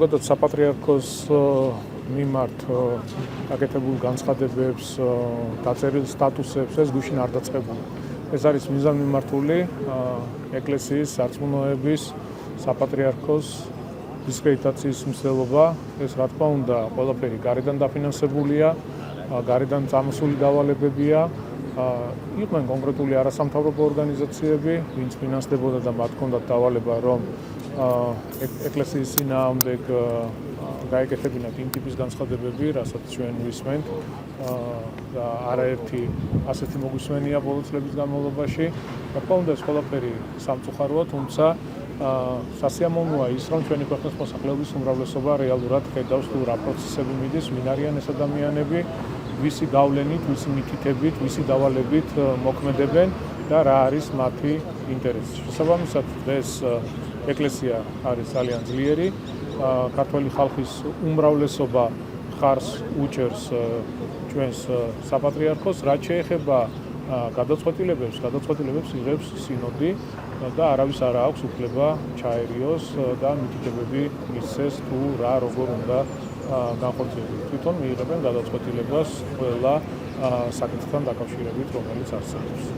ზოგადად საპატრიარქოს მიმართ გაკეთებულ განცხადებებს, დაწერილ სტატუსებს ეს გუშინ არ დაწყებულა. ეს არის მიზანმიმართული ეკლესიის სარწმუნოების საპატრიარქოს დისკრედიტაციის მცდელობა. ეს რა თქმა უნდა ყველაფერი გარედან დაფინანსებულია, გარედან წამოსული დავალებებია. იყვნენ კონკრეტული არასამთავრობო ორგანიზაციები, ვინც ფინანსდებოდა და მათ ჰქონდათ დავალება, რომ ეკლესიის წინააღმდეგ გაეკეთებინათ იმ ტიპის განცხადებები, რასაც ჩვენ ვისმენთ და არაერთი ასეთი მოგვისმენია ბოლო წლების განმავლობაში. რა თქმა უნდა, ეს ყველაფერი სამწუხაროა, თუმცა სასიამოვნოა ის, რომ ჩვენი ქვეყნის მოსახლეობის უმრავლესობა რეალურად ხედავს თუ რა პროცესები მიდის, ვინ არიან ეს ადამიანები, ვისი გავლენით, ვისი მითითებით, ვისი დავალებით მოქმედებენ და რა არის მათი ინტერესი. შესაბამისად, დღეს ეკლესია არის ძალიან ძლიერი, ქართველი ხალხის უმრავლესობა ხარს უჭერს ჩვენს საპატრიარქოს, რაც შეეხება გადაწყვეტილებებს იღებს სინოდი და არავის არ აქვს უფლება ჩაერიოს და მითითებები მისცეს თუ რა როგორ უნდა განხორციელდეს. თვითონ მიიღებენ გადაწყვეტილებას ყველა საკითხთან დაკავშირებით, რომელიც არსებობს.